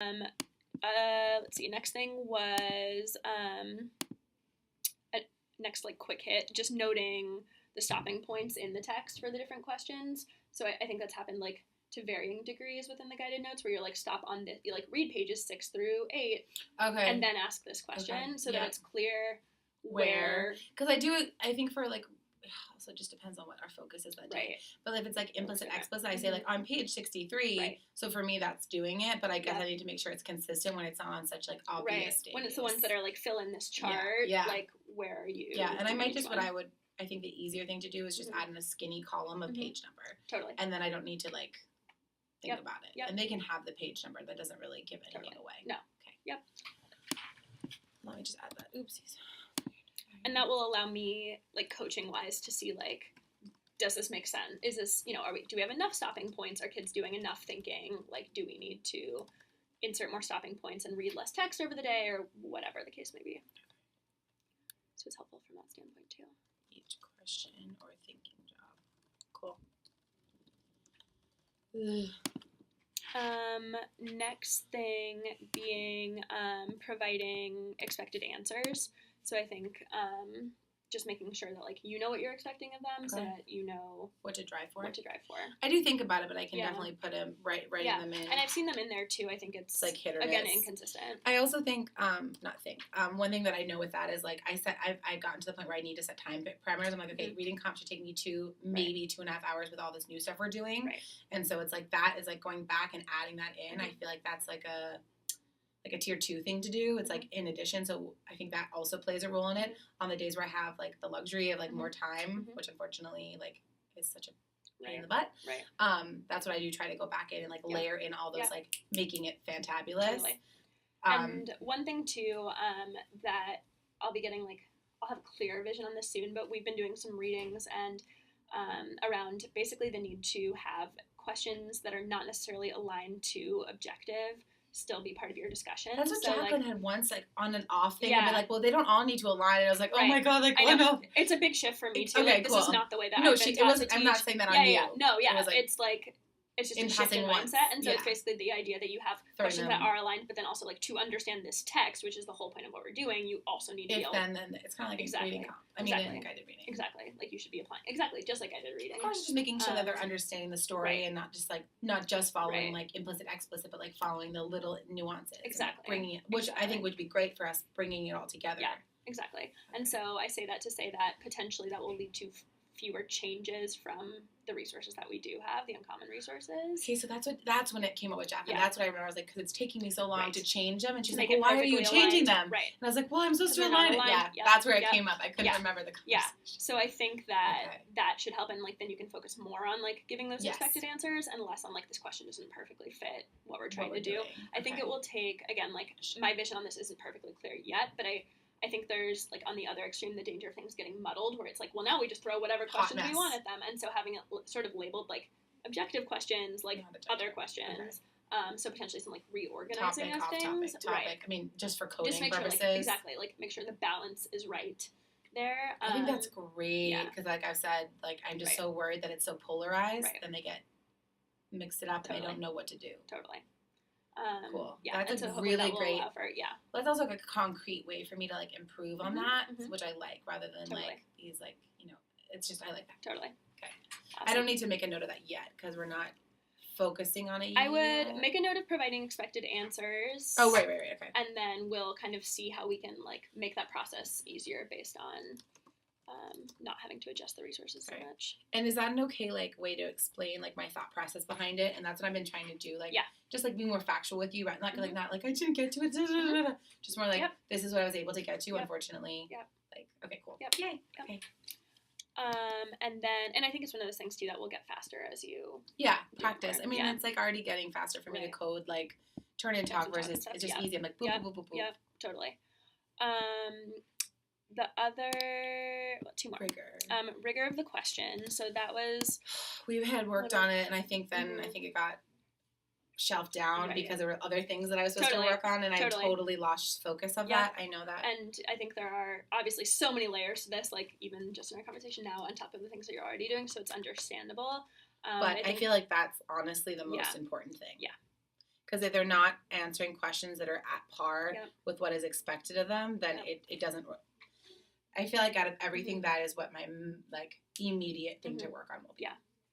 Let's see. Next thing was next like quick hit, just noting the stopping points in the text for the different questions. So I think that's happened like to varying degrees within the guided notes, where you're like stop on this, you like read pages 6 through 8, okay, and then ask this question, so that it's clear where. Because I think for like, also it just depends on what our focus is that day. Right. But if it's like implicit, explicit, I say like on page 63. Right. So for me, that's doing it. But I guess I need to make sure it's consistent when it's not on such like obvious days. When it's the ones that are like fill in this chart. Yeah. Like where are you? Yeah, and I might just I think the easier thing to do is just add in a skinny column of page number. Totally. And then I don't need to like think about it. Yep. And they can have the page number. That doesn't really give anything away. No. Okay. Yep. Let me just add that. Oopsies. And that will allow me, like, coaching-wise, to see, like, does this make sense? Is this, do we have enough stopping points? Are kids doing enough thinking? Like, do we need to insert more stopping points and read less text over the day, or whatever the case may be? So it's helpful from that standpoint, too. Each question or thinking job. Cool. Next thing being providing expected answers. So I think just making sure that, like, you know what you're expecting of them, so that you know what to drive for. I do think about it, but I can definitely put them writing them in. And I've seen them in there too. I think it's like hit or again miss. Inconsistent. I also think one thing that I know with that is like I've gotten to the point where I need to set time parameters. I'm like, okay, reading comp should take me maybe 2.5 hours with all this new stuff we're doing. Right. And so it's like that is like going back and adding that in. I feel like that's like a tier 2 thing to do. It's like in addition, so I think that also plays a role in it. On the days where I have like the luxury of like more time, which unfortunately like is such a pain in the butt. Right. That's what I do, try to go back in and like layer in all those like making it fantabulous. Totally. And one thing too, that I'll be getting like, I'll have a clearer vision on this soon, but we've been doing some readings and around basically the need to have questions that are not necessarily aligned to objective still be part of your discussion. That's what Jacqueline had once, like, on and off thing. I'd be like, well, they don't all need to align. And I was like, oh my God, like, I know. It's a big shift for me, too. Okay, like, cool. This is not the way that I've been taught to teach. I'm not saying that on you. Yeah, no, yeah. It was like, it's just a shift in mindset. And so it's basically the idea that you have questions that are aligned, but then also, like, to understand this text, which is the whole point of what we're doing, you also need to be able to. Then it's kind of like reading comp. I mean, guided reading. Exactly. Like, you should be applying. Exactly. Just like guided reading. Of course, just making sure that they're understanding the story and not just following, like, implicit, explicit, but, like, following the little nuances. Exactly. Bringing it, which I think would be great for us, bringing it all together. Yeah, exactly. And so I say that to say that potentially that will lead to fewer changes from the resources that we do have, the uncommon resources. Okay, so that's when it came up with Jacqueline. Yeah. That's what I remember. I was like, because it's taking me so long to change them, and she's like, well, why are you changing them? Right. And I was like, well, I'm supposed to align it. Yeah, that's where it came up. I couldn't remember the conversation. Yeah. So I think that that should help, and like then you can focus more on like giving those expected answers and less on like this question doesn't perfectly fit what we're trying to do. I think it will take, again, like my vision on this isn't perfectly clear yet, but I think there's, like, on the other extreme, the danger of things getting muddled, where it's like, well, now we just throw whatever questions we want at them. And so having it sort of labeled, like, objective questions, like, other questions. Okay. So potentially some, like, reorganizing of things. Topic. Right. I mean, just for coding just make purposes. Sure, like, exactly. Like, make sure the balance is right there. I think that's great. Because, like I've said, like, I'm just so worried that it's so polarized. Right. Then they get mixed it up and I don't know what to do. Totally. Cool. Yeah, that's a really great. That's also like a concrete way for me to like improve on that, which I like, rather than like these like it's just I like that. Totally. Okay. Awesome. I don't need to make a note of that yet because we're not focusing on it yet. I would make a note of providing expected answers. Oh right, okay. And then we'll kind of see how we can like make that process easier based on not having to adjust the resources so much. And is that an okay like way to explain like my thought process behind it? And that's what I've been trying to do. Like just like be more factual with you, right? Not like I didn't get to it. Just more like this is what I was able to get to. Unfortunately, like okay, cool. Yay. Yep. Okay. And I think it's one of those things too that will get faster as you practice. I mean, it's like already getting faster for me to code like turn and talk versus it's just easy. I'm like boop, boop, boop, boop. Yep, totally. The other, two more. Rigor of the question. So that was... We had worked on it, and I think then, I think it got shelved down because there were other things that I was supposed to work on, and I totally lost focus of that. I know that. And I think there are obviously so many layers to this, like even just in our conversation now, on top of the things that you're already doing, so it's understandable. But I feel like that's honestly the most important thing. Yeah. Because if they're not answering questions that are at par with what is expected of them, then it doesn't. I feel like out of everything, that is what my like immediate thing to work on will be. Yeah,